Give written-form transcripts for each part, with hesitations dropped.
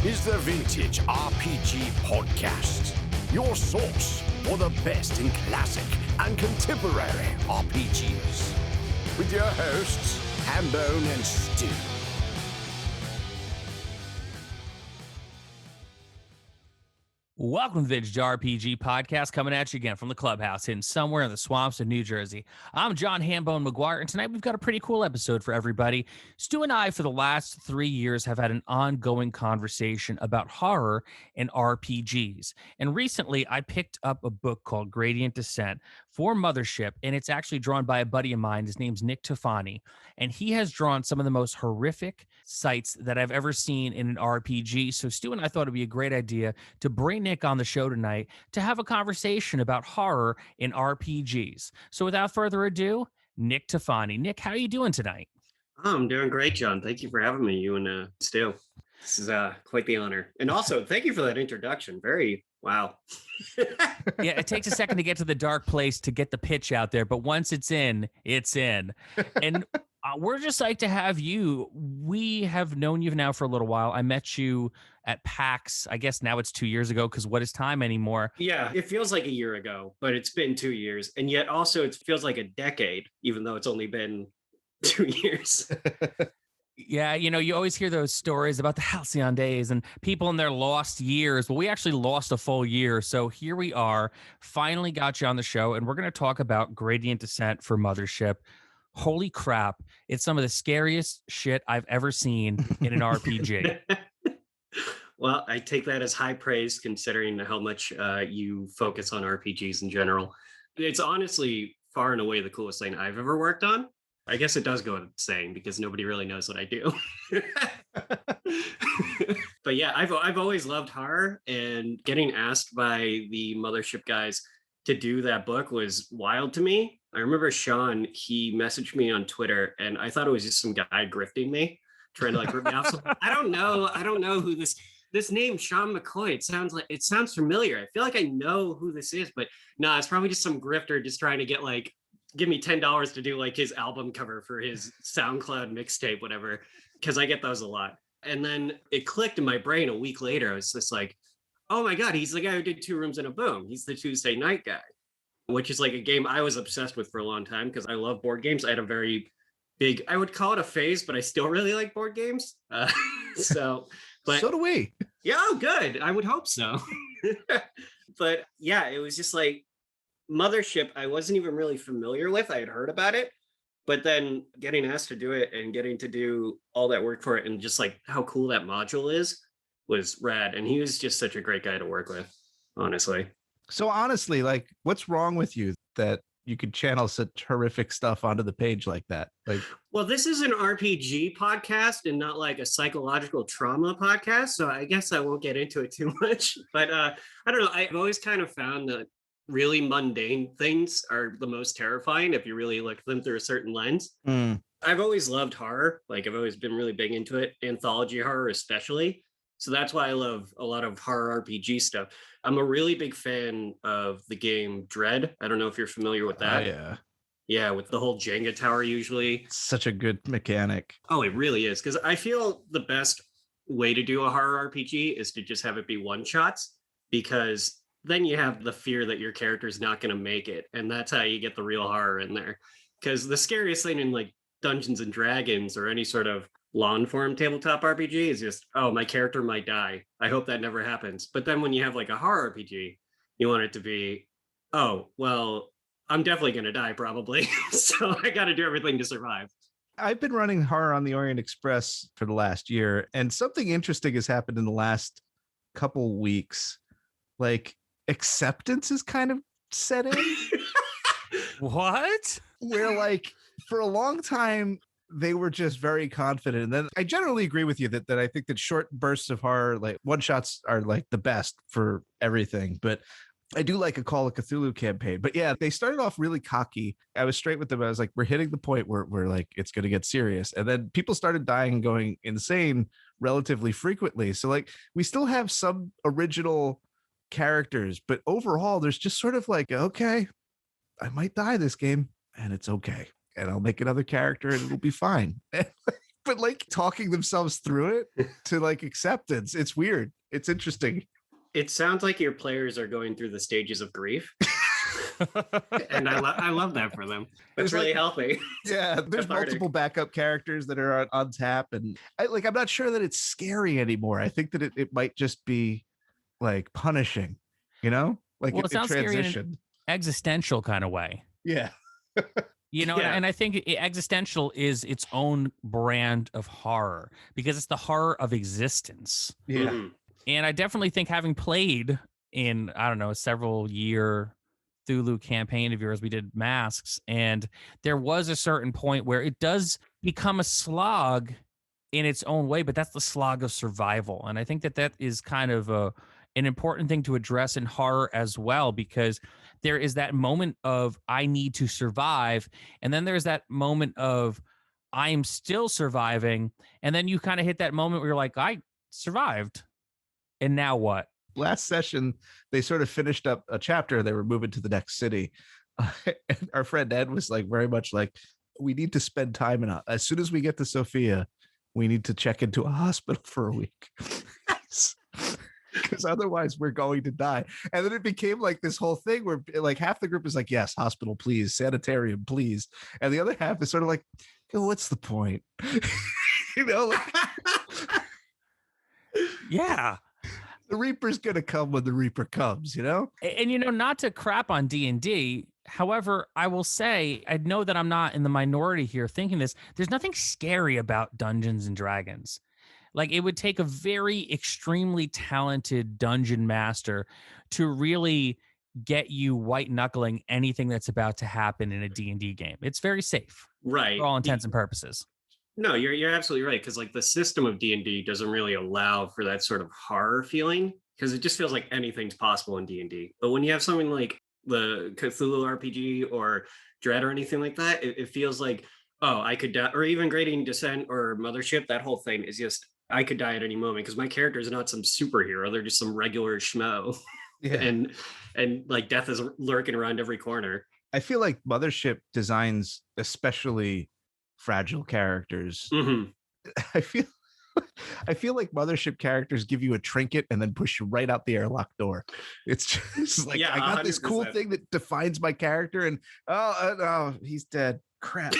is the Vintage RPG Podcast, your source for the best in classic and contemporary RPGs. With your hosts, Hambone and Stu. Welcome to the Vintage RPG Podcast, coming at you again from the clubhouse hidden somewhere in the swamps of New Jersey. I'm John Hambone McGuire, and tonight we've got a pretty cool episode for everybody. Stu and I, for the last 3 years, have had an ongoing conversation about horror and RPGs. And recently, I picked up a book called Gradient Descent for Mothership, and it's actually drawn by a buddy of mine. His name's Nick Tofani, and he has drawn some of the most horrific sights that I've ever seen in an RPG. So Stu and I thought it'd be a great idea to bring Nick on the show tonight to have a conversation about horror in RPGs. So without further ado, Nick Tofani. Nick, how are you doing tonight? Oh, I'm doing great, John. Thank you for having me, you and Stu. This is quite the honor. And also, thank you for that introduction. Wow. Yeah, it takes a second to get to the dark place to get the pitch out there, but once it's in, it's in. And we're just psyched to have you. We have known you now for a little while. I met you at PAX. I guess now it's 2 years ago, because what is time anymore? Yeah, it feels like a year ago, but it's been 2 years. And yet also it feels like a decade, even though it's only been 2 years. Yeah, you know, you always hear those stories about the halcyon days and people in their lost years. Well, we actually lost a full year. So here we are, finally got you on the show, and we're going to talk about Gradient Descent for Mothership. Holy crap. It's some of the scariest shit I've ever seen in an RPG. Well, I take that as high praise considering how much you focus on RPGs in general. It's honestly far and away the coolest thing I've ever worked on. I guess it does go without saying because nobody really knows what I do. But yeah, I've always loved horror, and getting asked by the Mothership guys to do that book was wild to me. I remember Sean, he messaged me on Twitter, and I thought it was just some guy grifting me, trying to like rip me off. So, I don't know who this name, Sean McCoy, it sounds familiar. I feel like I know who this is, but no, it's probably just some grifter just trying to give me $10 to do like his album cover for his SoundCloud mixtape, whatever, because I get those a lot. And then it clicked in my brain a week later. I was just like, oh my God, he's the guy who did Two Rooms and a Boom. He's the Tuesday Night guy, which is like a game I was obsessed with for a long time because I love board games. I had a very big, I would call it a phase, but I still really like board games. But so do we. Yeah, oh, good. I would hope so. But yeah, it was just like Mothership, I wasn't even really familiar with. I had heard about it, but then getting asked to do it and getting to do all that work for it and just like how cool that module is was rad. And he was just such a great guy to work with, honestly. So honestly, like, what's wrong with you that you could channel such horrific stuff onto the page like that? Like, well, this is an RPG podcast and not like a psychological trauma podcast. So I guess I won't get into it too much, but I don't know. I've always kind of found that really mundane things are the most terrifying if you really look at them through a certain lens. I've always loved horror. Like, I've always been really big into it, anthology horror especially. So that's why I love a lot of horror RPG stuff. I'm a really big fan of the game Dread. I don't know if you're familiar with that. Yeah. Yeah, with the whole Jenga tower usually. Such a good mechanic. Oh, it really is. Because I feel the best way to do a horror RPG is to just have it be one-shots, because then you have the fear that your character's not going to make it. And that's how you get the real horror in there. Because the scariest thing in like Dungeons and Dragons or any sort of lawn form tabletop RPG is just, oh, my character might die. I hope that never happens. But then when you have like a horror RPG, you want it to be, oh, well, I'm definitely going to die probably. So I got to do everything to survive. I've been running Horror on the Orient Express for the last year, and something interesting has happened in the last couple weeks. Like, acceptance is kind of set in. What? Where, like, for a long time, they were just very confident. And then I generally agree with you that I think that short bursts of horror, like one shots, are like the best for everything. But I do like a Call of Cthulhu campaign. But yeah, they started off really cocky. I was straight with them. I was like, we're hitting the point where we're like, it's going to get serious. And then people started dying and going insane relatively frequently. So like, we still have some original characters, but overall, there's just sort of like, okay, I might die this game and it's okay. And I'll make another character and it'll be fine. but like talking themselves through it to like acceptance. It's weird. It's interesting. It sounds like your players are going through the stages of grief. And I love that for them. That's really healthy. Yeah, there's multiple backup characters that are on tap, and I'm not sure that it's scary anymore. I think that it might just be like punishing, like well, it sounds scary in transition. an existential kind of way. Yeah. And I think existential is its own brand of horror because it's the horror of existence. Yeah. Mhm. And I definitely think having played in, I don't know, a several year Cthulhu campaign of yours, we did Masks, and there was a certain point where it does become a slog in its own way, but that's the slog of survival. And I think that is kind of an important thing to address in horror as well, because there is that moment of I need to survive, and then there's that moment of I am still surviving, and then you kind of hit that moment where you're like, I survived, and now what? Last session, they sort of finished up a chapter. They were moving to the next city. And our friend Ed was like, very much like, we need to spend time in as soon as we get to Sophia, we need to check into a hospital for a week. Because otherwise we're going to die. And then it became like this whole thing where like half the group is like, yes, hospital, please, sanitarium, please. And the other half is sort of like, what's the point? Like, yeah. The Reaper's gonna come when the Reaper comes, And not to crap on D&D. However, I will say, I know that I'm not in the minority here thinking this. There's nothing scary about Dungeons and Dragons. Like, it would take a very extremely talented dungeon master to really get you white knuckling anything that's about to happen in a D&D game. It's very safe, right? For all intents and purposes. No, you're absolutely right, because like the system of D&D doesn't really allow for that sort of horror feeling, because it just feels like anything's possible in D&D. But when you have something like the Cthulhu RPG or Dread or anything like that, it feels like, oh, I could die, or even Grading Descent or Mothership. That whole thing is just, I could die at any moment because my character is not some superhero; they're just some regular schmo, and like death is lurking around every corner. I feel like Mothership designs especially fragile characters. Mm-hmm. I feel like Mothership characters give you a trinket and then push you right out the airlock door. It's just like, I got 100%. This cool thing that defines my character, and oh, he's dead. Crap.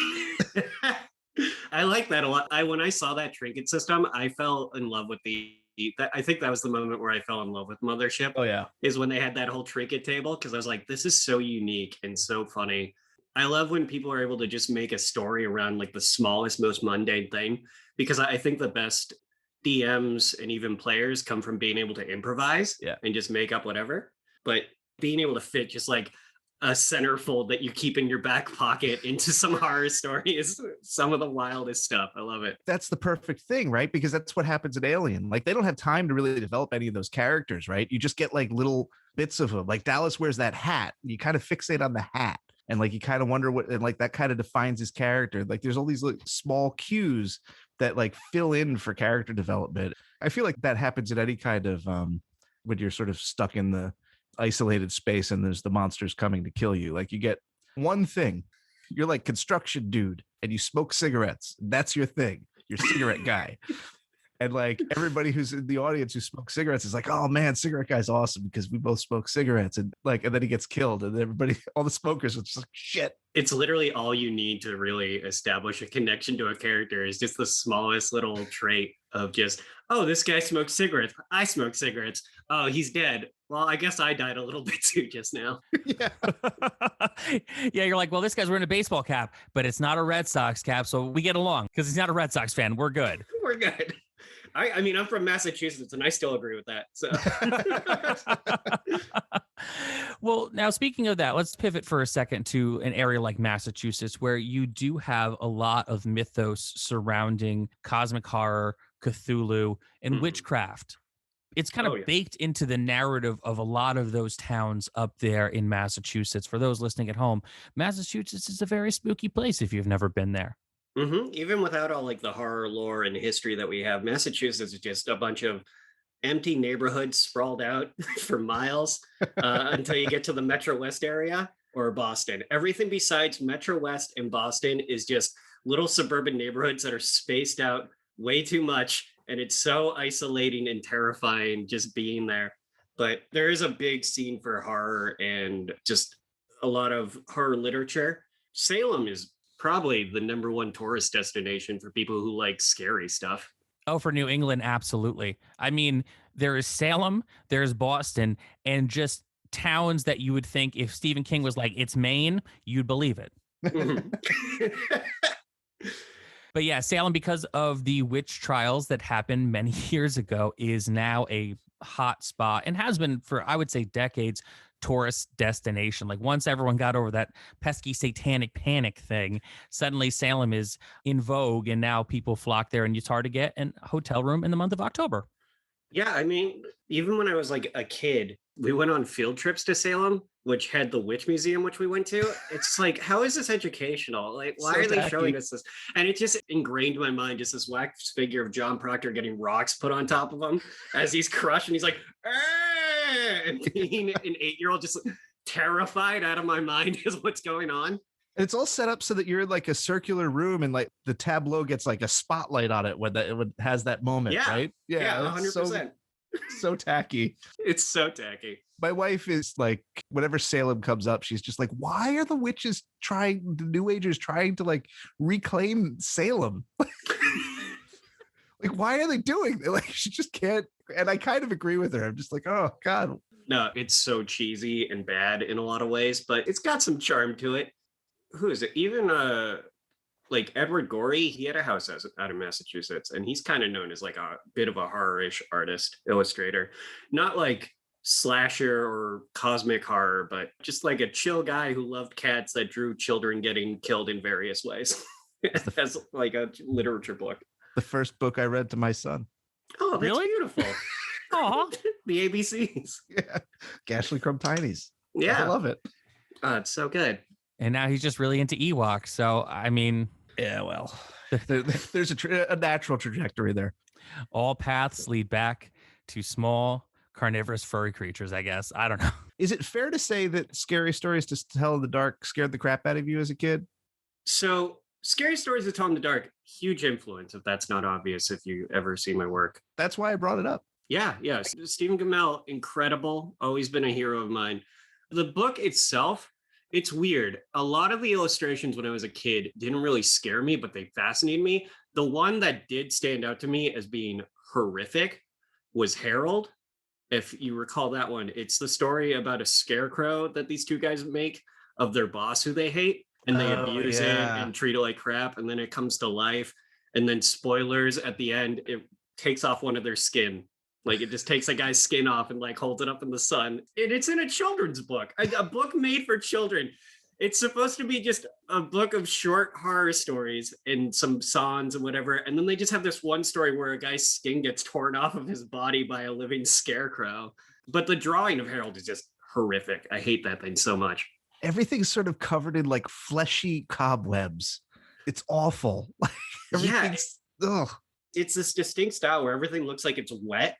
I like that a lot. When I saw that trinket system, I fell in love with I think that was the moment where I fell in love with Mothership. Oh yeah, is when they had that whole trinket table, because I was like, this is so unique and so funny. I love when people are able to just make a story around like the smallest, most mundane thing, because I think the best DMs and even players come from being able to improvise and just make up whatever. But being able to fit just like a centerfold that you keep in your back pocket into some horror story is some of the wildest stuff. I love it. That's the perfect thing, right? Because that's what happens in Alien. Like, they don't have time to really develop any of those characters, right? You just get like little bits of them. Like Dallas wears that hat. You kind of fixate on the hat. And like, you kind of wonder what, and like that kind of defines his character. Like, there's all these like small cues that like fill in for character development. I feel like that happens in any kind of when you're sort of stuck in the isolated space and there's the monsters coming to kill you. Like, you get one thing. You're like construction dude and you smoke cigarettes. That's your thing. You're cigarette guy. And like everybody who's in the audience who smokes cigarettes is like, oh man, cigarette guy's awesome because we both smoke cigarettes. And like, and then he gets killed and everybody, all the smokers are just like, shit. It's literally all you need to really establish a connection to a character is just the smallest little trait of just, oh, this guy smokes cigarettes. I smoke cigarettes. Oh, he's dead. Well, I guess I died a little bit too just now. Yeah. Yeah, you're like, well, this guy's wearing a baseball cap, but it's not a Red Sox cap. So we get along because he's not a Red Sox fan. We're good. We're good. I mean, I'm from Massachusetts and I still agree with that. So, well, now speaking of that, let's pivot for a second to an area like Massachusetts, where you do have a lot of mythos surrounding cosmic horror, Cthulhu, and witchcraft. It's kind of baked into the narrative of a lot of those towns up there in Massachusetts. For those listening at home, Massachusetts is a very spooky place if you've never been there. Mm-hmm. Even without all like the horror lore and history that we have, Massachusetts is just a bunch of empty neighborhoods sprawled out for miles until you get to the Metro West area or Boston. Everything besides Metro West and Boston is just little suburban neighborhoods that are spaced out way too much. And it's so isolating and terrifying just being there. But there is a big scene for horror and just a lot of horror literature. Salem is probably the number one tourist destination for people who like scary stuff. Oh, for New England, absolutely. I mean, there is Salem, there's Boston, and just towns that you would think if Stephen King was like, it's Maine, you'd believe it. But yeah, Salem, because of the witch trials that happened many years ago, is now a hot spot and has been for, I would say, decades, tourist destination. Like once everyone got over that pesky satanic panic thing, suddenly Salem is in vogue and now people flock there, and it's hard to get a hotel room in the month of October. Yeah, I mean, even when I was like a kid, we went on field trips to Salem, which had the Witch Museum, which we went to. It's like, how is this educational? Like, why are they showing us this? And it just ingrained in my mind, just this wax figure of John Proctor getting rocks put on top of him as he's crushed, and he's like, and being an 8-year-old, just terrified out of my mind is what's going on. It's all set up so that you're in like a circular room, and like the tableau gets like a spotlight on it when it has that moment, right? Yeah, 100%. So tacky. It's so tacky. My wife is like, whenever Salem comes up, she's just like, why are the New Agers trying to like reclaim Salem? Like, why are they doing that? Like, she just can't. And I kind of agree with her. I'm just like, oh God. No, it's so cheesy and bad in a lot of ways, but it's got some charm to it. Who is it? Even like Edward Gorey, he had a house out of Massachusetts, and he's kind of known as like a bit of a horror-ish artist, illustrator. Not like slasher or cosmic horror, but just like a chill guy who loved cats that drew children getting killed in various ways. As like a literature book. The first book I read to my son. Oh, that's really beautiful. Aw. The ABCs. Yeah. Gashly Crumb Tinies. Yeah. I love it. Oh, it's so good. And now he's just really into Ewoks. So, I mean, yeah, well, there's a natural trajectory there. All paths lead back to small, carnivorous, furry creatures, I guess. I don't know. Is it fair to say that Scary Stories to Tell in the Dark scared the crap out of you as a kid? So, Scary Stories to Tell in the Dark, huge influence, if that's not obvious, if you ever see my work. That's why I brought it up. Yeah. Stephen Gammell, incredible. Always been a hero of mine. The book itself, it's weird. A lot of the illustrations when I was a kid didn't really scare me, but they fascinated me. The one that did stand out to me as being horrific was Harold. If you recall that one, it's the story about a scarecrow that these two guys make of their boss who they hate, and they abuse it and treat it like crap. And then it comes to life. And then spoilers at the end, it takes off one of their skin. Like it just takes a guy's skin off and like holds it up in the sun. And it's in a children's book, a book made for children. It's supposed to be just a book of short horror stories and some songs and whatever. And then they just have this one story where a guy's skin gets torn off of his body by a living scarecrow. But the drawing of Harold is just horrific. I hate that thing so much. Everything's sort of covered in like fleshy cobwebs. It's awful. Everything's, ugh. It's this distinct style where everything looks like it's wet.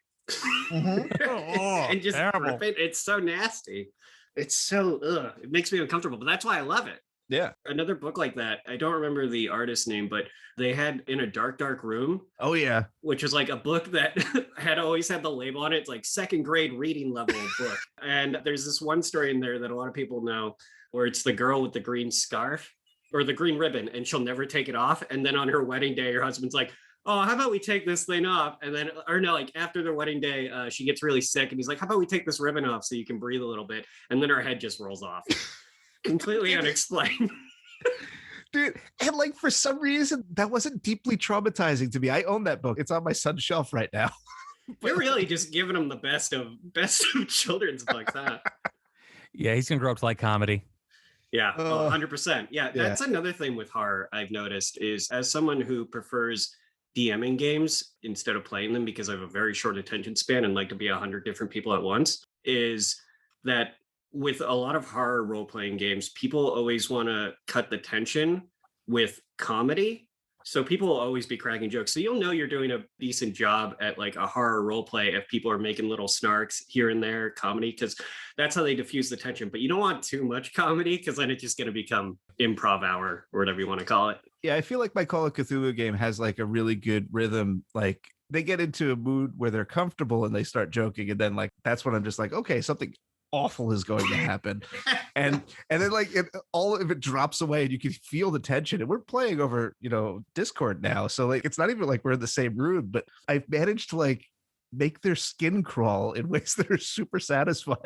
And just it's so nasty. It's so it makes me uncomfortable, but that's why I love it. Yeah. Another book like that, I don't remember the artist's name, but they had In a Dark Room. Oh yeah. Which was like a book that had always had the label on it. It's like second grade reading level book. And there's this one story in there that a lot of people know where it's the girl with the green scarf or the green ribbon, and she'll never take it off. And then on her wedding day, her husband's like, oh, how about we take this thing off? And then, or no, like after their wedding day, she gets really sick and he's like, how about we take this ribbon off so you can breathe a little bit? And then her head just rolls off. Completely unexplained. Dude, and like for some reason, that wasn't deeply traumatizing to me. I own that book. It's on my son's shelf right now. You're really just giving him the best of children's books, huh? Yeah, he's going to grow up to like comedy. Yeah, 100%. Yeah, that's another thing with horror I've noticed is as someone who prefers DMing games instead of playing them because I have a very short attention span and like to be 100 different people at once, is that with a lot of horror role-playing games, people always want to cut the tension with comedy. So people will always be cracking jokes. So you'll know you're doing a decent job at like a horror role play if people are making little snarks here and there, comedy, because that's how they diffuse the tension. But you don't want too much comedy because then it's just going to become improv hour or whatever you want to call it. Yeah, I feel like my Call of Cthulhu game has like a really good rhythm. Like they get into a mood where they're comfortable and they start joking, and then like that's when I'm just like, okay, something awful is going to happen. And then like all of it drops away and you can feel the tension. And we're playing over, Discord now. So like it's not even like we're in the same room, but I've managed to like make their skin crawl in ways that are super satisfying.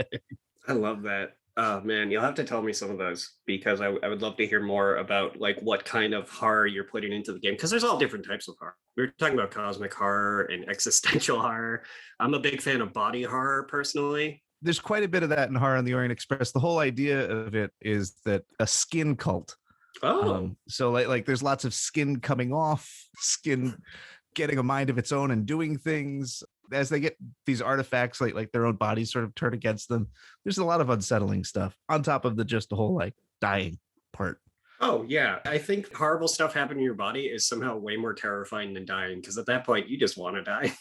I love that. Oh man, you'll have to tell me some of those because I would love to hear more about like what kind of horror you're putting into the game, because there's all different types of horror. We were talking about cosmic horror and existential horror. I'm a big fan of body horror personally. There's quite a bit of that in Horror on the Orient Express. The whole idea of it is that a skin cult. So like there's lots of skin coming off, skin getting a mind of its own and doing things. As they get these artifacts, like their own bodies sort of turn against them. There's a lot of unsettling stuff on top of just the whole like dying part. Oh yeah, I think horrible stuff happening in your body is somehow way more terrifying than dying, because at that point you just want to die.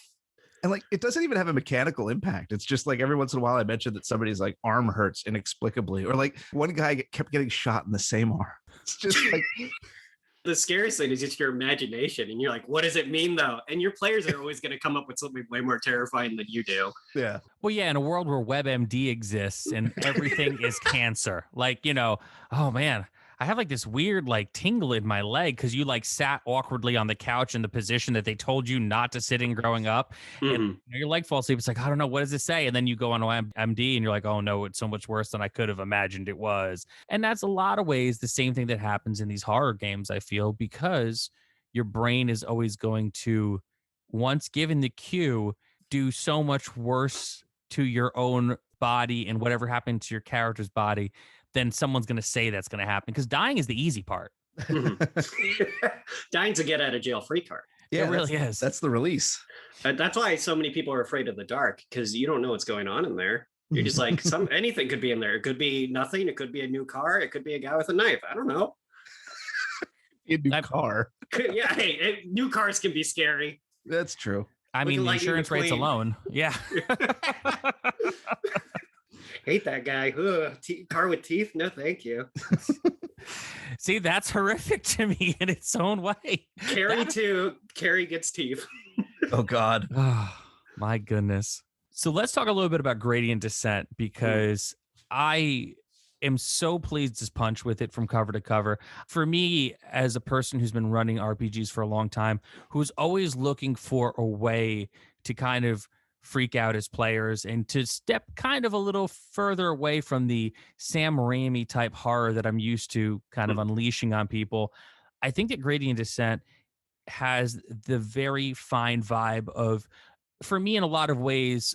And like it doesn't even have a mechanical impact. It's just like every once in a while I mentioned that somebody's like arm hurts inexplicably, or like one guy kept getting shot in the same arm. It's just like the scariest thing is just your imagination, and you're like, what does it mean though? And your players are always going to come up with something way more terrifying than you do. Yeah. Well, yeah, in a world where WebMD exists and everything is cancer, like, oh man, I have like this weird like tingle in my leg because you like sat awkwardly on the couch in the position that they told you not to sit in growing up. And your leg falls asleep. It's like, I don't know, what does it say? And then you go on MD and you're like, oh no, it's so much worse than I could have imagined it was. And that's a lot of ways the same thing that happens in these horror games, I feel, because your brain is always going to, once given the cue, do so much worse to your own body and whatever happened to your character's body, then someone's going to say that's going to happen, because dying is the easy part. Dying's a get out of jail free card. Yeah, it really is. That's the release. That's why so many people are afraid of the dark, because you don't know what's going on in there. You're just like, anything could be in there. It could be nothing. It could be a new car. It could be a guy with a knife. I don't know. A new car. Yeah, hey, new cars can be scary. That's true. I mean, the insurance rates alone. Yeah. Hate that guy. Car with teeth? No, thank you. See, that's horrific to me in its own way. Carrie gets teeth. Oh, God. Oh, my goodness. So let's talk a little bit about Gradient Descent, because I am so pleased as punch with it from cover to cover. For me, as a person who's been running RPGs for a long time, who's always looking for a way to kind of freak out his players and to step kind of a little further away from the Sam Raimi type horror that I'm used to kind of unleashing on people, I think that Gradient Descent has the very fine vibe of, for me, in a lot of ways,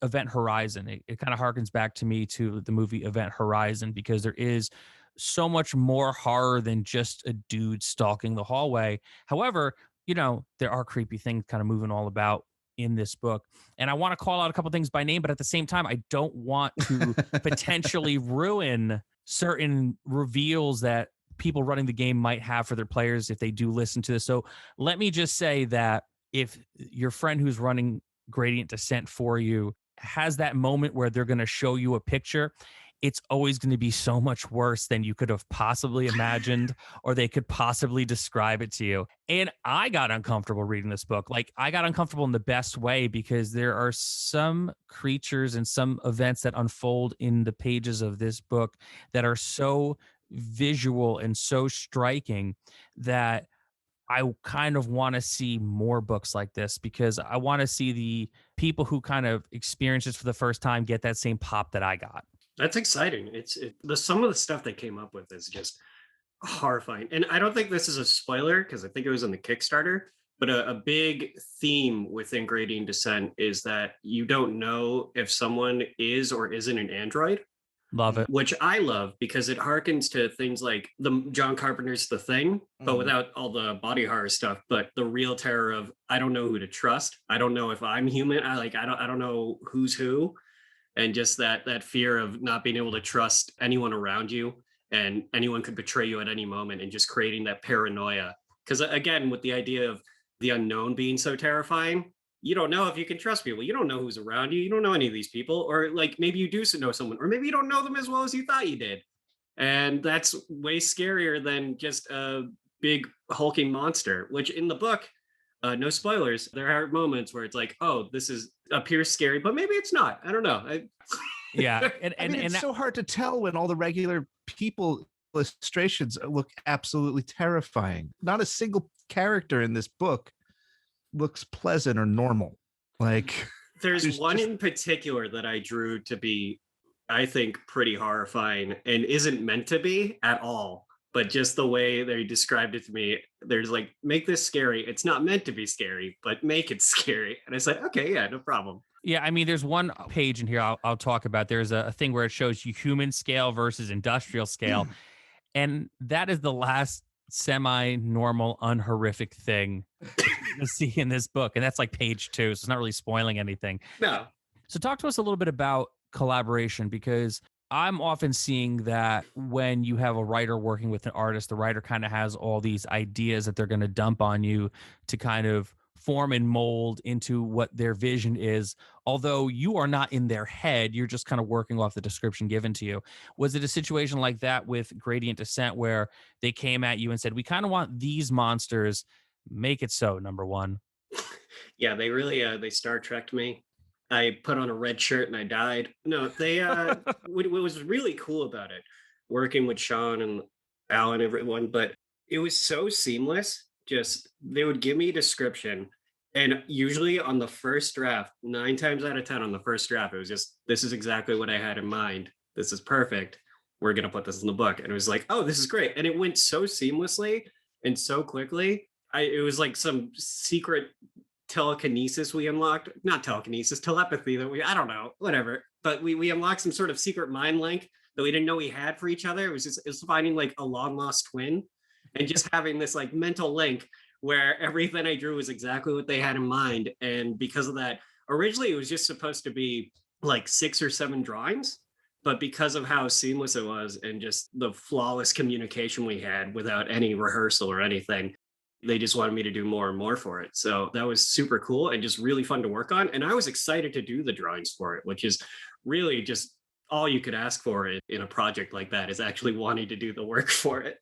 Event Horizon. It kind of harkens back to me to the movie Event Horizon, because there is so much more horror than just a dude stalking the hallway. However, there are creepy things kind of moving all about in this book. And I want to call out a couple things by name, but at the same time, I don't want to potentially ruin certain reveals that people running the game might have for their players if they do listen to this. So let me just say that if your friend who's running Gradient Descent for you has that moment where they're going to show you a picture, it's always going to be so much worse than you could have possibly imagined, or they could possibly describe it to you. And I got uncomfortable reading this book. Like, I got uncomfortable in the best way, because there are some creatures and some events that unfold in the pages of this book that are so visual and so striking that I kind of want to see more books like this, because I want to see the people who kind of experience this for the first time get that same pop that I got. That's exciting. Some of the stuff they came up with is just horrifying. And I don't think this is a spoiler, because I think it was on the Kickstarter, but a big theme within Gradient Descent is that you don't know if someone is or isn't an android. Love it. Which I love, because it harkens to things like the John Carpenter's The Thing, but without all the body horror stuff, but the real terror of, I don't know who to trust. I don't know if I'm human. I don't know who's who. And just that fear of not being able to trust anyone around you, and anyone could betray you at any moment, and just creating that paranoia. Because again, with the idea of the unknown being so terrifying, you don't know if you can trust people. You don't know who's around you. You don't know any of these people. Or like maybe you do know someone, or maybe you don't know them as well as you thought you did. And that's way scarier than just a big hulking monster, which in the book, no spoilers, there are moments where it's like, oh, appears scary, but maybe it's not. I don't know. Yeah. It's so hard to tell when all the regular people illustrations look absolutely terrifying. Not a single character in this book looks pleasant or normal. Like there's one in particular that I drew to be, I think, pretty horrifying and isn't meant to be at all. But just the way they described it to me, there's like, make this scary. It's not meant to be scary, but make it scary. And I said, okay, yeah, no problem. Yeah, I mean, there's one page in here I'll talk about. There's a thing where it shows you human scale versus industrial scale. And that is the last semi-normal, unhorrific thing to see in this book. And that's like page 2. So it's not really spoiling anything. No. So talk to us a little bit about collaboration, because I'm often seeing that when you have a writer working with an artist, the writer kind of has all these ideas that they're going to dump on you to kind of form and mold into what their vision is. Although you are not in their head, you're just kind of working off the description given to you. Was it a situation like that with Gradient Descent where they came at you and said, we kind of want these monsters, make it so, number one? Yeah, they really, they Star Trek'd me. I put on a red shirt and I died. No, they, what was really cool about it, working with Sean and Al and everyone, but it was so seamless. Just, they would give me a description. And usually on the first draft, 9 times out of 10 on the first draft, it was just, this is exactly what I had in mind. This is perfect. We're going to put this in the book. And it was like, oh, this is great. And it went so seamlessly and so quickly. It was like some secret telekinesis we unlocked, not telekinesis, telepathy that I don't know, whatever. But we unlocked some sort of secret mind link that we didn't know we had for each other. It was finding like a long lost twin and just having this like mental link where everything I drew was exactly what they had in mind. And because of that, originally it was just supposed to be like 6 or 7 drawings, but because of how seamless it was and just the flawless communication we had without any rehearsal or anything, they just wanted me to do more and more for it. So that was super cool and just really fun to work on. And I was excited to do the drawings for it, which is really just all you could ask for in a project like that, is actually wanting to do the work for it.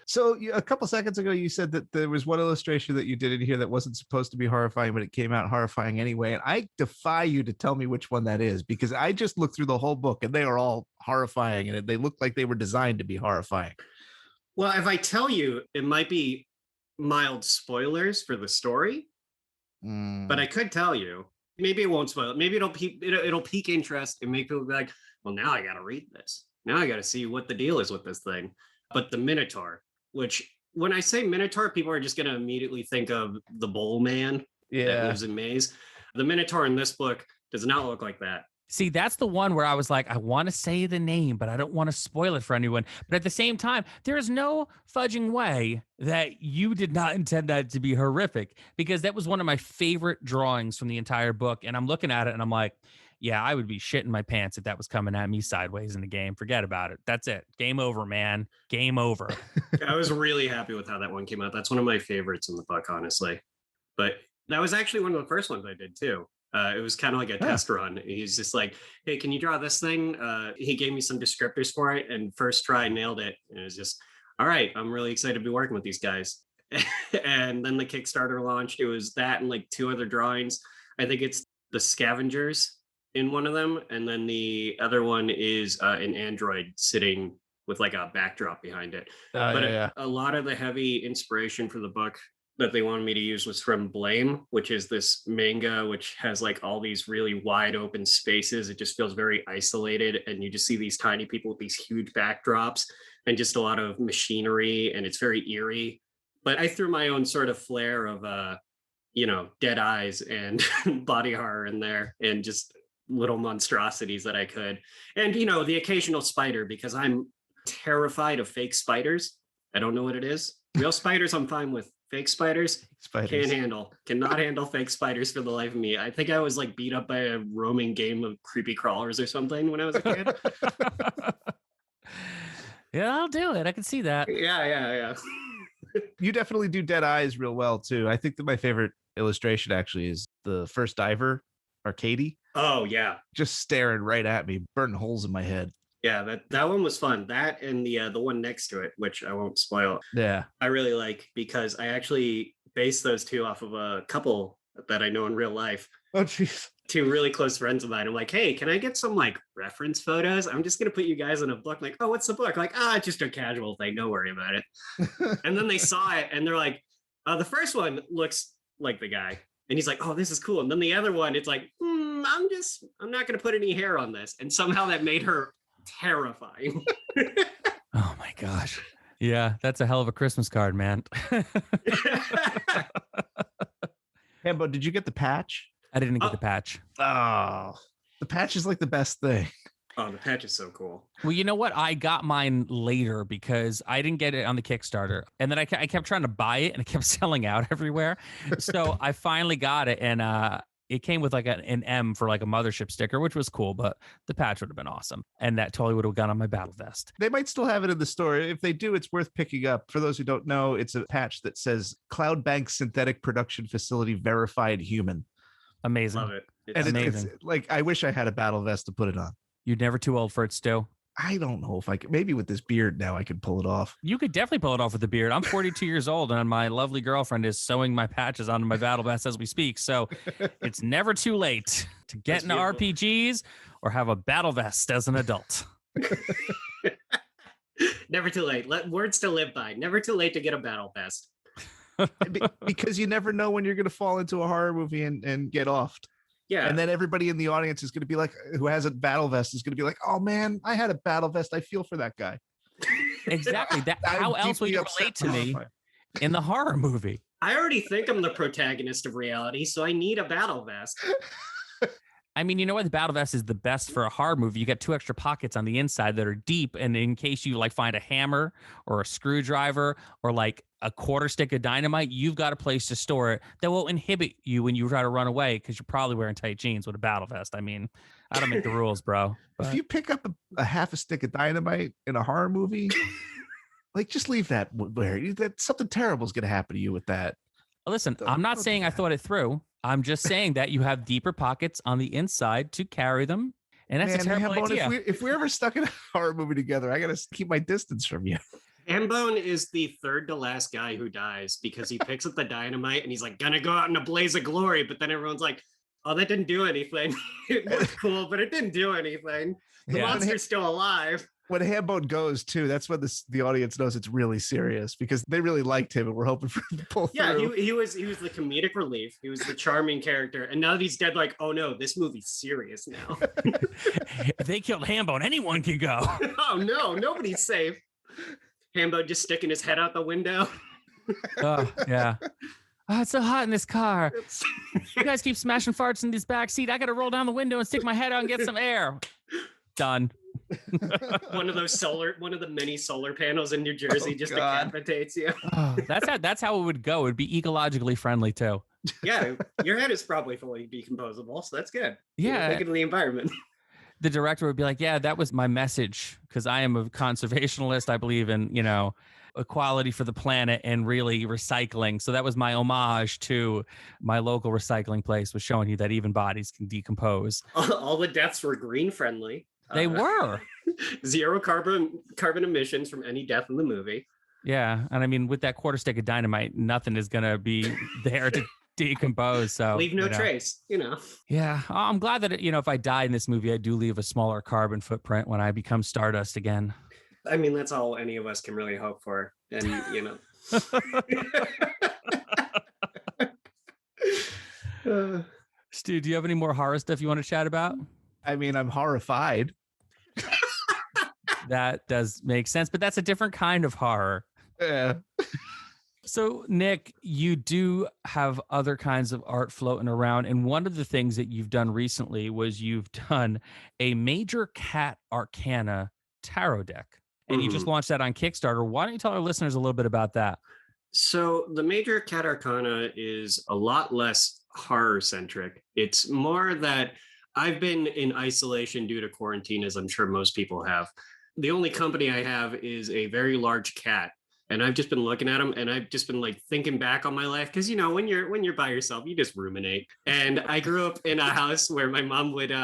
So a couple seconds ago, you said that there was one illustration that you did in here that wasn't supposed to be horrifying, but it came out horrifying anyway. And I defy you to tell me which one that is, because I just looked through the whole book and they are all horrifying and they look like they were designed to be horrifying. Well, if I tell you, it might be mild spoilers for the story, but I could tell you. Maybe it won't spoil it. Maybe it'll pique interest and make people be like, well, now I got to read this. Now I got to see what the deal is with this thing. But the Minotaur, which when I say Minotaur, people are just going to immediately think of the Bull Man that lives in Maze. The Minotaur in this book does not look like that. See, that's the one where I was like, I want to say the name, but I don't want to spoil it for anyone. But at the same time, there is no fudging way that you did not intend that to be horrific, because that was one of my favorite drawings from the entire book. And I'm looking at it and I'm like, yeah, I would be shitting my pants if that was coming at me sideways in the game. Forget about it. That's it. Game over, man. Game over. I was really happy with how that one came out. That's one of my favorites in the book, honestly. But that was actually one of the first ones I did too. It was kind of like a test run. He's just like, hey, can you draw this thing? He gave me some descriptors for it, and first try nailed it. And it was just, all right, I'm really excited to be working with these guys. And then the Kickstarter launched. It was that and like 2 other drawings. I think it's the scavengers in one of them. And then the other one is an android sitting with like a backdrop behind it. A lot of the heavy inspiration for the book that they wanted me to use was from Blame, which is this manga which has like all these really wide open spaces. It just feels very isolated, and you just see these tiny people with these huge backdrops and just a lot of machinery, and it's very eerie. But I threw my own sort of flair of dead eyes and body horror in there, and just little monstrosities that I could. And the occasional spider, because I'm terrified of fake spiders. I don't know what it is. Real spiders I'm cannot handle fake spiders for the life of me. I think I was like beat up by a roaming game of creepy crawlers or something when I was a kid. Yeah, I'll do it. I can see that. Yeah. You definitely do dead eyes real well too. I think that my favorite illustration actually is the first diver, Arcady. Oh yeah. Just staring right at me, burning holes in my head. Yeah, that one was fun. That and the one next to it, which I won't spoil, Yeah. I really like because I actually based those two off of a couple that I know in real life. Oh, jeez. Two really close friends of mine. I'm like, hey, can I get some like reference photos? I'm just gonna put you guys in a book. Like, oh, what's the book? Like, just a casual thing. Don't worry about it. And then they saw it and they're like, the first one looks like the guy. And he's like, oh, this is cool. And then the other one, it's like, I'm not gonna put any hair on this. And somehow that made her terrifying. Oh my gosh. Yeah, that's a hell of a Christmas card, man. Hambo, did you get the patch? I didn't get the patch. Oh, the patch is like the best thing. Oh, the patch is so cool. Well, you know what? I got mine later because I didn't get it on the Kickstarter. And then I kept trying to buy it and it kept selling out everywhere. So I finally got it. And it came with like an M for like a Mothership sticker, which was cool, but the patch would have been awesome. And that totally would have gone on my battle vest. They might still have it in the store. If they do, it's worth picking up. For those who don't know, it's a patch that says Cloud Bank Synthetic Production Facility Verified Human. Amazing. Love it. And amazing. It's like, I wish I had a battle vest to put it on. You're never too old for it, Stu. I don't know if I could. Maybe with this beard now I could pull it off. You could definitely pull it off with the beard. I'm 42 years old, and my lovely girlfriend is sewing my patches onto my battle vest as we speak. So it's never too late to get into RPGs or have a battle vest as an adult. Never too late. Words to live by. Never too late to get a battle vest. Because you never know when you're going to fall into a horror movie and get offed. Yeah. And then everybody in the audience is going to be like, who has a battle vest is going to be like, oh man, I had a battle vest. I feel for that guy. Exactly. How else will you relate to me in the horror movie? I already think I'm the protagonist of reality, so I need a battle vest. I mean, you know what? The battle vest is the best for a horror movie. You got 2 extra pockets on the inside that are deep. And in case you like find a hammer or a screwdriver or like a quarter stick of dynamite, you've got a place to store it that will inhibit you when you try to run away because you're probably wearing tight jeans with a battle vest. I mean, I don't make the rules, bro. But... If you pick up a half a stick of dynamite in a horror movie, like just leave that where something terrible is going to happen to you with that. Listen, I'm not saying I thought it through. I'm just saying that you have deeper pockets on the inside to carry them. And that's a terrible idea. If we're ever stuck in a horror movie together, I got to keep my distance from you. Hambone is the third to last guy who dies because he picks up the dynamite and he's like, gonna go out in a blaze of glory. But then everyone's like, oh, that didn't do anything. It was cool, but it didn't do anything. The monster's still alive. When Hambone goes too, that's when the audience knows it's really serious because they really liked him and we're hoping for him to pull through. Yeah, he was the comedic relief. He was the charming character. And now that he's dead, like, oh no, this movie's serious now. If they killed Hambone, anyone can go. Oh no, nobody's safe. Hambone just sticking his head out the window. Oh, yeah. Oh, it's so hot in this car. You guys keep smashing farts in this back seat. I got to roll down the window and stick my head out and get some air. Done. One of the many solar panels in New Jersey decapitates you. Oh, that's how it would go. It would be ecologically friendly too. Yeah, your head is probably fully decomposable, so that's good. Yeah, thinking of the environment. The director would be like, yeah, that was my message because I am a conservationist. I believe in, equality for the planet and really recycling. So that was my homage to my local recycling place, was showing you that even bodies can decompose. All the deaths were green friendly. They were. Zero carbon emissions from any death in the movie. Yeah. And I mean, with that quarter stick of dynamite, nothing is going to be there to decompose. So leave no trace, Yeah. I'm glad that, if I die in this movie, I do leave a smaller carbon footprint when I become Stardust again. I mean, that's all any of us can really hope for. And, Stu, do you have any more horror stuff you want to chat about? I mean, I'm horrified. That does make sense, but that's a different kind of horror. Yeah. So, Nick, you do have other kinds of art floating around. And one of the things that you've done recently was you've done a Major Cat Arcana tarot deck. And you just launched that on Kickstarter. Why don't you tell our listeners a little bit about that? So the Major Cat Arcana is a lot less horror-centric. It's more that I've been in isolation due to quarantine, as I'm sure most people have. The only company I have is a very large cat. And I've just been looking at them and I've just been like thinking back on my life. Cause when you're by yourself, you just ruminate. And I grew up in a house where my mom would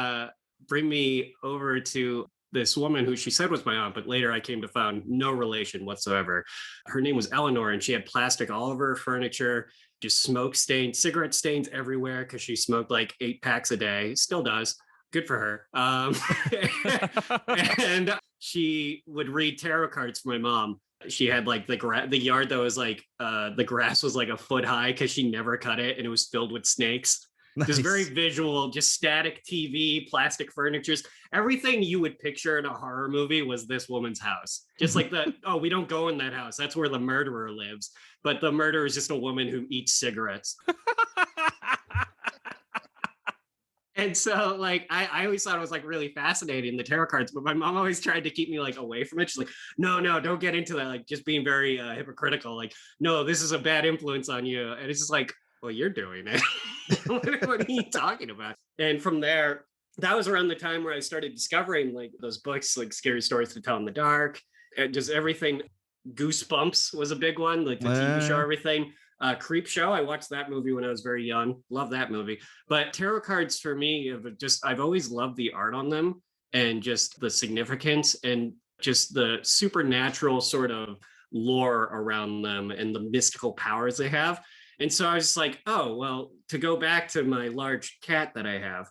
bring me over to this woman who she said was my aunt, but later I came to find no relation whatsoever. Her name was Eleanor, and she had plastic all over her furniture, just smoke stains, cigarette stains everywhere because she smoked like 8 packs a day, still does. Good for her. And she would read tarot cards for my mom. She had like the yard that was like the grass was like a foot high because she never cut it, and it was filled with snakes. Nice. Just very visual, just static TV, plastic furnitures. Everything you would picture in a horror movie was this woman's house. Just like oh, we don't go in that house. That's where the murderer lives. But the murderer is just a woman who eats cigarettes. And so like I always thought it was like really fascinating, the tarot cards, but my mom always tried to keep me like away from it. She's like, no, don't get into that. Like just being very hypocritical. Like, no, this is a bad influence on you. And it's just like, well, you're doing it. What are you talking about? And from there, that was around the time where I started discovering like those books, like Scary Stories to Tell in the Dark, and just everything. Goosebumps was a big one, like the TV show, everything. Creep Show, I watched that movie when I was very young. Love that movie. But tarot cards for me, I've always loved the art on them and just the significance and just the supernatural sort of lore around them and the mystical powers they have. And so I was just like, oh, well, to go back to my large cat that I have,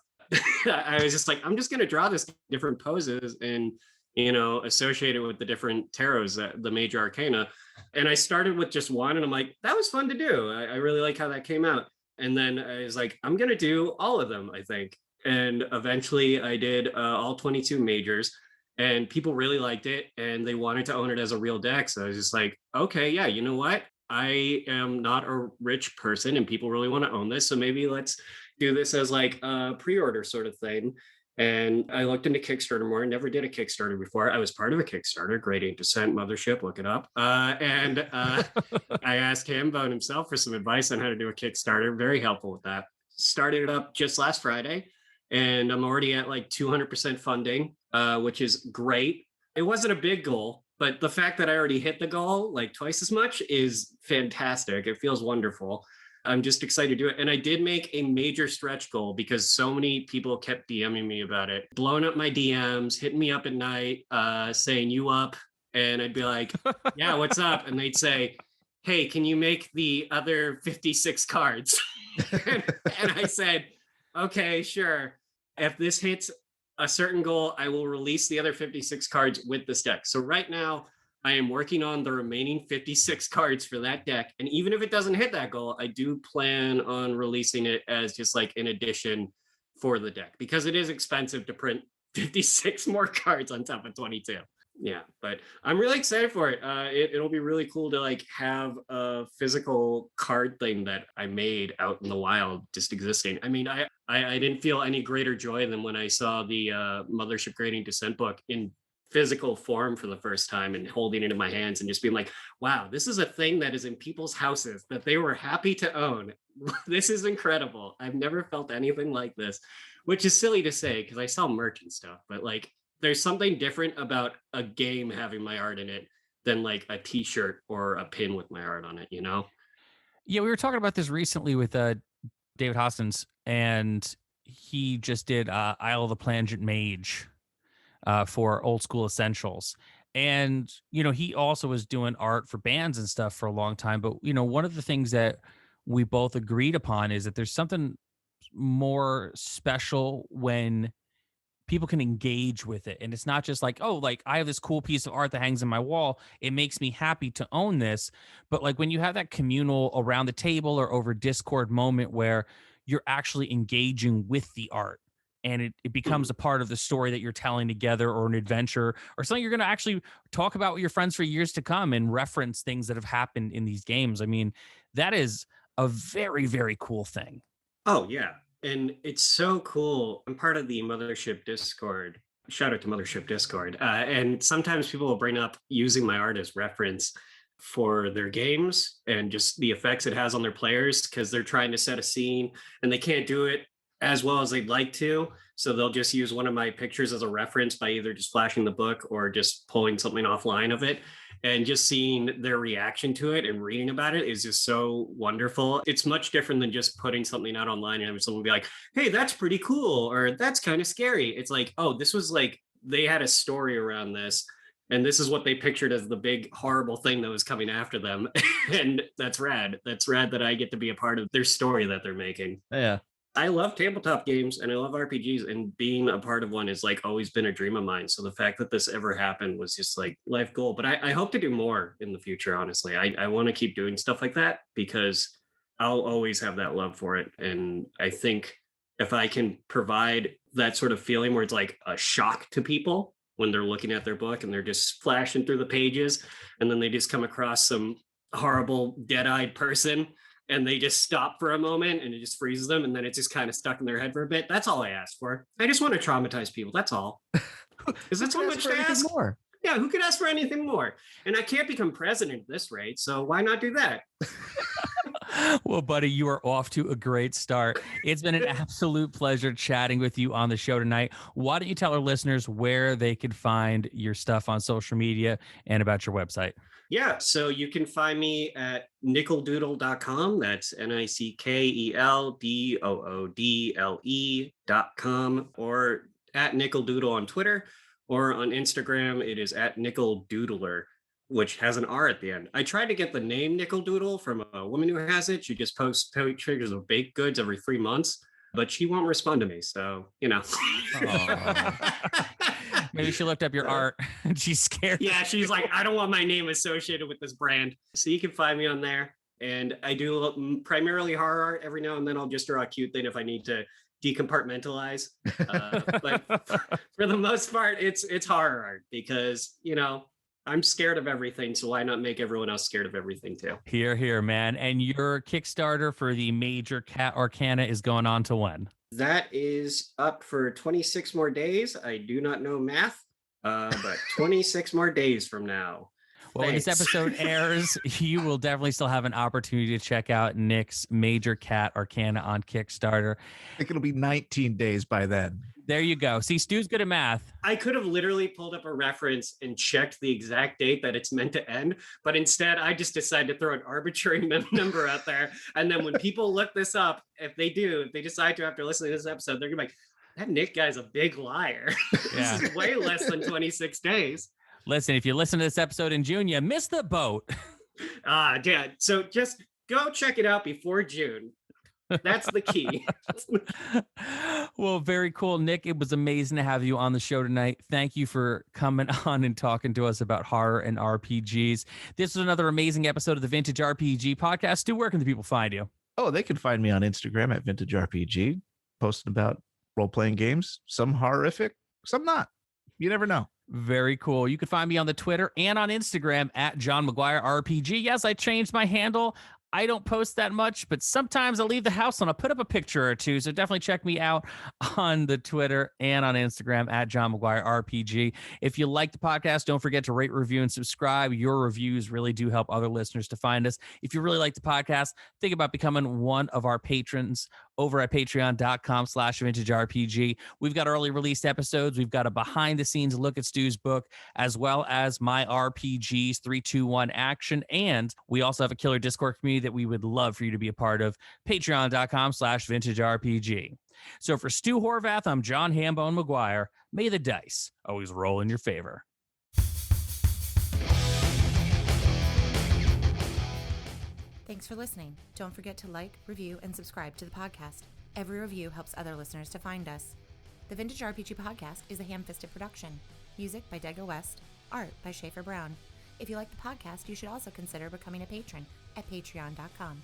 I was just like, I'm just going to draw this different poses and, associate it with the different tarots, the major arcana. And I started with just one, and I'm like, that was fun to do. I really like how that came out. And then I was like, I'm going to do all of them, I think. And eventually I did all 22 majors, and people really liked it, and they wanted to own it as a real deck. So I was just like, okay, yeah, you know what? I am not a rich person and people really want to own this. So maybe let's do this as like a pre-order sort of thing. And I looked into Kickstarter more. I never did a Kickstarter before. I was part of a Kickstarter, Gradient Descent, Mothership, look it up. I asked Hambone himself for some advice on how to do a Kickstarter. Very helpful with that. Started it up just last Friday, and I'm already at like 200% funding, which is great. It wasn't a big goal, but the fact that I already hit the goal like twice as much is fantastic. It feels wonderful. I'm just excited to do it. And I did make a major stretch goal because so many people kept DMing me about it, blowing up my DMs, hitting me up at night, saying, you up? And I'd be like, yeah, what's up? And they'd say, hey, can you make the other 56 cards? and I said, okay, sure. If this hits a certain goal, I will release the other 56 cards with this deck. So right now, I am working on the remaining 56 cards for that deck. And even if it doesn't hit that goal, I do plan on releasing it as just like an addition for the deck, because it is expensive to print 56 more cards on top of 22. Yeah, but I'm really excited for it. It'll be really cool to like have a physical card thing that I made out in the wild just existing. I mean, I didn't feel any greater joy than when I saw the Mothership Grading Descent book in physical form for the first time and holding it in my hands and just being like, wow, this is a thing that is in people's houses that they were happy to own. This is incredible. I've never felt anything like this, which is silly to say because I sell merch and stuff, but like there's something different about a game having my art in it than like a t-shirt or a pin with my art on it, Yeah, we were talking about this recently with David Hostens, and he just did Isle of the Plangent Mage for Old School Essentials. And, he also was doing art for bands and stuff for a long time. But, one of the things that we both agreed upon is that there's something more special when people can engage with it. And it's not just like, oh, like I have this cool piece of art that hangs in my wall. It makes me happy to own this. But like when you have that communal around the table or over Discord moment where you're actually engaging with the art, and it becomes a part of the story that you're telling together, or an adventure, or something you're going to actually talk about with your friends for years to come and reference things that have happened in these games. I mean, that is a very, very cool thing. Oh, yeah. And it's so cool. I'm part of the Mothership Discord. Shout out to Mothership Discord. And sometimes people will bring up using my art as reference for their games and just the effects it has on their players, because they're trying to set a scene and they can't do it as well as they'd like to. So they'll just use one of my pictures as a reference by either just flashing the book or just pulling something offline of it. And just seeing their reaction to it and reading about it is just so wonderful. It's much different than just putting something out online and having someone be like, hey, that's pretty cool, or that's kind of scary. It's like, oh, this was like they had a story around this, and this is what they pictured as the big horrible thing that was coming after them. And that's rad. That's rad that I get to be a part of their story that they're making. Yeah. I love tabletop games and I love RPGs, and being a part of one is like always been a dream of mine. So the fact that this ever happened was just like life goal. But I hope to do more in the future, honestly. I want to keep doing stuff like that because I'll always have that love for it. And I think if I can provide that sort of feeling where it's like a shock to people when they're looking at their book and they're just flashing through the pages, and then they just come across some horrible dead-eyed person and they just stop for a moment and it just freezes them, and then it's just kind of stuck in their head for a bit. That's all I ask for. I just want to traumatize people. That's all. Is that so much to ask? More? Yeah, who could ask for anything more? And I can't become president at this rate, so why not do that? Well, buddy, you are off to a great start. It's been an absolute pleasure chatting with you on the show tonight. Why don't you tell our listeners where they could find your stuff on social media and about your website? Yeah, so you can find me at nickeldoodle.com. That's NICKELDOODLE.com, or at nickeldoodle on Twitter, or on Instagram, it is at nickeldoodler, which has an R at the end. I tried to get the name Nickel Doodle from a woman who has it. She just posts pictures of baked goods every 3 months, but she won't respond to me. So, you know. Maybe she looked up your art and she's scared. Yeah, she's like, I don't want my name associated with this brand. So you can find me on there. And I do primarily horror art. Every now and then I'll just draw a cute thing if I need to decompartmentalize. But for the most part, it's horror art because, you know, I'm scared of everything, so why not make everyone else scared of everything too? Here, here, man. And your Kickstarter for the Major Cat Arcana is going on to when? That is up for 26 more days. I do not know math, but 26 more days from now. Well, when this episode airs, you will definitely still have an opportunity to check out Nick's Major Cat Arcana on Kickstarter. I think it'll be 19 days by then. There you go. See, Stu's good at math. I could have literally pulled up a reference and checked the exact date that it's meant to end, but instead I just decided to throw an arbitrary number out there. And then when people look this up, if they decide to after listening to this episode, they're gonna be like, that Nick guy's a big liar. Yeah. This is way less than 26 days. Listen, if you listen to this episode in June, you missed the boat. Yeah. So just go check it out before June. That's the key. Well, very cool, Nick. It was amazing to have you on the show tonight. Thank you for coming on and talking to us about horror and RPGs. This was another amazing episode of the Vintage RPG Podcast. Stu, where can the people find you? Oh, they can find me on Instagram at Vintage RPG, posting about role-playing games, some horrific, some not. You never know. Very cool. You can find me on the Twitter and on Instagram at John McGuire RPG. Yes, I changed my handle. I don't post that much, but sometimes I'll leave the house and I'll put up a picture or two. So definitely check me out on the Twitter and on Instagram at John McGuire RPG. If you like the podcast, don't forget to rate, review, and subscribe. Your reviews really do help other listeners to find us. If you really like the podcast, think about becoming one of our patrons over at patreon.com/vintagerpg. We've got early released episodes. We've got a behind the scenes look at Stu's book, as well as my RPGs 3-2-1 action. And we also have a killer Discord community that we would love for you to be a part of. Patreon.com/vintagerpg. So for Stu Horvath, I'm John Hambone McGuire. May the dice always roll in your favor. Thanks for listening. Don't forget to like, review, and subscribe to the podcast. Every review helps other listeners to find us. The Vintage RPG Podcast is a ham-fisted production. Music by Dega West. Art by Schaefer Brown. If you like the podcast, you should also consider becoming a patron at patreon.com.